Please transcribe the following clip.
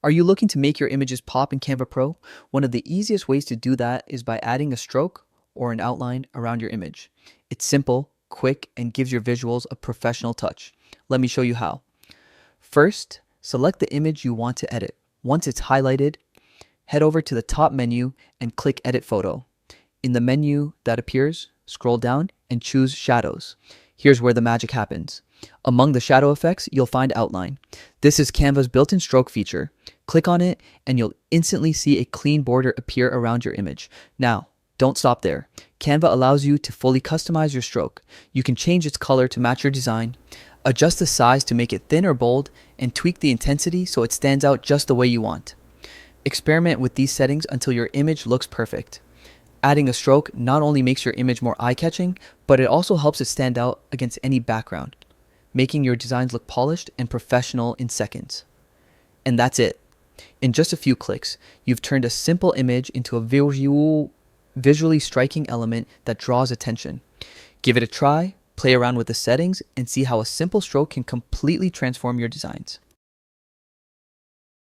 Are you looking to make your images pop in Canva Pro? One of the easiest ways to do that is by adding a stroke or an outline around your image. It's simple, quick, and gives your visuals a professional touch. Let me show you how. First, select the image you want to edit. Once it's highlighted, head over to the top menu and click Edit Photo. In the menu that appears, scroll down and choose Shadows. Here's where the magic happens. Among the shadow effects, you'll find Outline. This is Canva's built-in stroke feature. Click on it and you'll instantly see a clean border appear around your image. Now, don't stop there. Canva allows you to fully customize your stroke. You can change its color to match your design, adjust the size to make it thin or bold, and tweak the intensity so it stands out just the way you want. Experiment with these settings until your image looks perfect. Adding a stroke not only makes your image more eye-catching, but it also helps it stand out against any background, making your designs look polished and professional in seconds. And that's it. In just a few clicks, you've turned a simple image into a visually striking element that draws attention. Give it a try, play around with the settings, and see how a simple stroke can completely transform your designs.